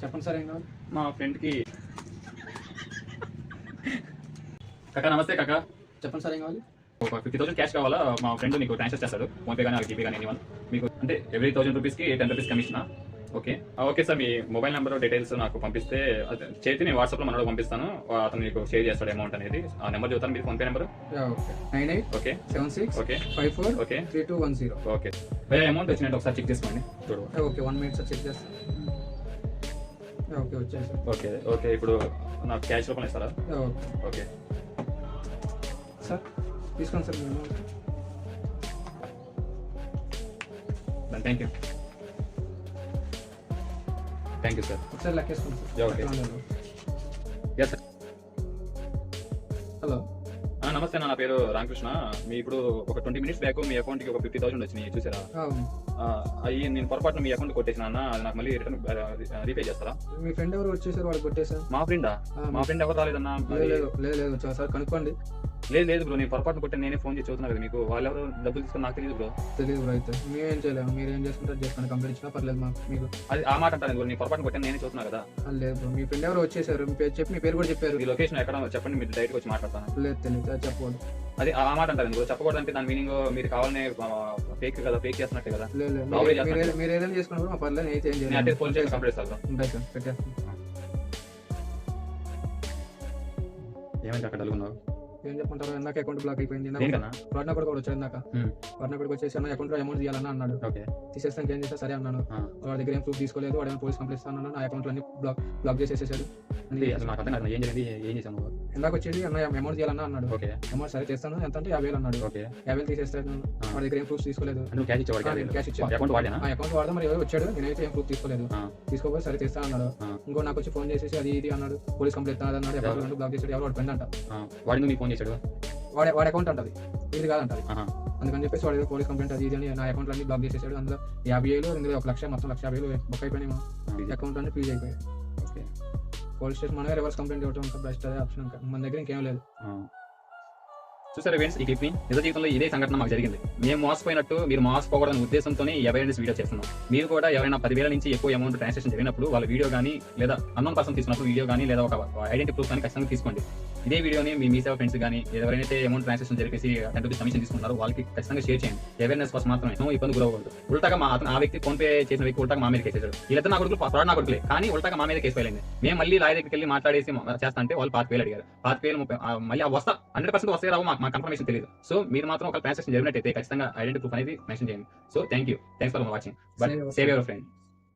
చెప్పండి సార్. ఏం కావాలి? మా ఫ్రెండ్కి కాకా నమస్తే కాకా. చెప్పండి సార్. ఏం కావాలి? ఒక 50,000 క్యాష్ కావాలా? మా ఫ్రెండ్ నీకు ట్రాన్స్ఫర్ చేస్తాడు, ఫోన్పే కానీ జీపే కానీ ఎనీ వన్. మీకు అంటే ఎవ్రీ 1,000 రూపీస్కి 10 రూపీస్ కమిషనా? ఓకే ఓకే సార్, మీ మొబైల్ నెంబర్ డీటెయిల్స్ నాకు పంపిస్తే చేతి నేను వాట్సాప్లో మనలో పంపిస్తాను. అతను మీకు షేర్ చేస్తాడు అమౌంట్ అనేది. ఆ నెంబర్ చెప్తాను, మీరు PhonePe number. Okay 98 okay 76 okay 54 okay 3210. Okay భయ అమౌంట్ వచ్చినట్టు ఒకసారి చెక్ చేసుకోండి చూడు. ఓకే 1 మినిట్ సార్, చెక్ చేస్తాను. ఓకే వచ్చేసి. ఓకే ఓకే ఇప్పుడు నాకు క్యాష్ రూపంలో ఇస్తారా? ఓకే ఓకే సార్ తీసుకోండి sir. Thank you thank you sir. ఒకసారి లెక్కేసుకోండి sir. Okay yes sir. Hello నమస్తే, నా పేరు రామకృష్ణ. మీ ఇప్పుడు ఒక 20 మినిట్స్ బ్యాక్ మీ అకౌంట్కి ఒక 50,000 వచ్చినాయి, చూసారా? అవి నేను పొరపాటున మీ అకౌంట్ కొట్టేసిన అన్న, అది నాకు మళ్ళీ రిటర్న్ రీపే చేస్తారా? మీ ఫ్రెండ్ ఎవరు వచ్చేసారు, వాళ్ళు కొట్టేసారు. మా ఫ్రెండా? మా ఫ్రెండ్ ఎవరు రాలేదన్నా. లేదు లేదు సార్, కనుక్కోండి. లేదు బ్రో, నేను పొరపాటున కొట్టాను, నేనే ఫోన్ చేసి చూస్తున్నా కదా మీకు. వాళ్ళు ఎవరు డబ్బులు తీసుకుని నాకు తెలియదు బ్రో. తెలియదు బ్రో. అయితే మేమేం చేయలేము, మీరు ఏం చేసుకుంటారు చేసుకోండి. కంప్లీట్ ఇచ్చినా పర్లేదు మాకు. మీకు అది ఆ మాట అంటాను బ్రో, నేను పొరపాటున కొట్టాను, నేనే చూస్తున్నా కదా. లేదు బ్రో, మీ ఫ్రెండ్ ఎవరు వచ్చేసారు, మీ పేరు చెప్పి మీ పేరు కూడా చెప్పారు. ఈ లొకేషన్ ఎక్కడ చెప్పండి, మీరు డైరెక్ట్గా వచ్చి మాట్లాడతాను. లేదు తెలియదు, అది చెప్పకూడదు. అది ఆ మాట అంటారు బ్రో, చెప్పకూడదు అంటే దాని మీనింగ్ మీరు కావాలనే ఫేక్ కదా, ఫేక్ చేస్తున్నట్టే కదా. లేదు మీరు ఏదైనా చేసుకున్నా కూడా పర్లేదు, అయితే ఏం నేను అంటే ఫోన్ చేసి కంప్లీట్ చేస్తాను బ్రో. ఉంటాయి సార్, పెట్టేస్తాను. ఏమైంది అక్కడ డల్గున్నావు? ఏం చెప్పంటారు, నాకు అకౌంట్ బ్లాక్ అయిపోయింది. దేనికన్నా? వాడిన కూడా వచ్చాడు నాకు. వాడిన కూడా వచ్చేసి అన్న అకౌంట్ లో అమౌంట్ తీయాలన్నా అన్నాడు. ఓకే తీసేస్తానికి ఏం చేస్తా సరే అన్నాను. వాడి దగ్గర ఏం ప్రూఫ్ తీసుకోలేదు, వాడు ఏమైనా పోలీస్ కంప్లైంట్ ఇస్తాను. నా అకౌంట్ అన్ని బ్లాక్ చేసేసాడు. అసలు నాకు అర్థం కాదు, ఏం జరిగింది, ఏం చేసాము? ఇందాక వచ్చేది అన్న అమౌంట్ తీయాలన్నా అన్నాడు. ఓకే అమౌంట్ సరే చేస్తాను, ఎంత అంటే 50,000 అన్నాడు. ఓకే 50,000 తీసేస్తాను. వాడి దగ్గర ఏం ప్రూఫ్ తీసుకోలేదు. నువ్వు క్యాష్ ఇచ్చేవాడు? క్యాష్ ఇచ్చాను. అకౌంట్ వాడేనా? అకౌంట్ వాడదాం, మరి ఎవరు వచ్చాడు, నేనైతే ఏం ప్రూఫ్ తీసుకోలేదు. తీసుకోకపోతే సరే చేస్తా అన్నాడు. ఇంకో నాకు వచ్చి ఫోన్ చేసేసి అది ఇది అన్నాడు, పోలీస్ కంప్లైంట్ అన్నాడు. అకౌంట్ బ్లాక్ చేసాడు. ఎవరు వాడు ఫ్రెండ్ అంట. వాడి నువ్వు ఫోన్ చేశాడు? వాడి అకౌంట్ అంటది, ఇది కాదంటది. అందుకని చెప్పేసి వాడు పోలీస్ కంప్లైంట్ అది ఇది అని నా అకౌంట్ అన్ని బ్లాక్ చేసేసాడు. అందులో 50,000, ఇందులో 1,00,000, మొత్తం 1,50,000 బుక్ అయిపోయినాయి. మా అకౌంట్ అన్ని ఫ్రీజ్ అయిపోయాయి. ఓకే పోలీస్ స్టేషన్ మనమే రివర్స్ కంప్లైంట్ ఇవ్వడం బెస్ట్, అదే ఆప్షన్. ఇంకా మన దగ్గర ఇంకేం లేదు. చూసారా ఫ్రెండ్స్, ఈ క్లిప్ ని నిజ జీవితంలో ఇదే సంఘటన మాకు జరిగింది. మేము మోసపోయినట్టు మీరు మోసపోకూడదనే ఉద్దేశంతోనే అవేర్నెస్ వీడియో చేస్తున్నాం. మీరు కూడా ఎవరైనా 10,000 నుంచి ఎక్కువ అమౌంట్ ట్రాన్సాక్షన్ జరిగినప్పుడు వాళ్ళ వీడియో కానీ లేదా అన్నోన్ పర్సన్ తీసుకున్నప్పుడు వీడియో కానీ లేదా ఒక ఐడెంటిటీ ప్రూఫ్ కానీ ఖచ్చితంగా తీసుకోండి. ఇదే వీడియోని మీ సేవ ఫ్రెండ్స్ కానీ ఎవరైతే అమౌంట్ ట్రాన్సాక్షన్ జరిపేసి 10 రూపీస్ కమిషన్ తీసుకుంటారో వాళ్ళకి ఖచ్చితంగా షేర్ చేయండి. అవేర్నెస్ కోసం మాత్రమే, ఇబ్బంది గురవకూడదు. ఉల్టాగా ఆ వ్యక్తి ఫోన్ పే చేసిన వ్యక్తి ఉల్టాగా మా మీద కేసేసాడు. వీళ్ళతో నా కొడుకులు ఫ్రాడ్ నా కొడుకులే, కానీ ఉల్టాగా మా మీద కేసు ఫైల్ అయింది. మేము మళ్ళీ లాయర్ దగ్గరికి వెళ్ళి మాట్లాడేసి చేస్తా అంటే వాళ్ళు 5,000 అడిగారు. 5,000 మళ్ళీ వస్తా 100% వస్తే రావు, మాకు కన్ఫర్మేషన్ తెలియదు. సో మీరు మాత్రం ఒక ట్రాన్సాక్షన్ జరిగినట్టయితే ఖచ్చితంగా ఐడెంటిటీ ప్రూఫ్ అనేది మెన్షన్ చేయండి. So thanks for watching. But save your friend.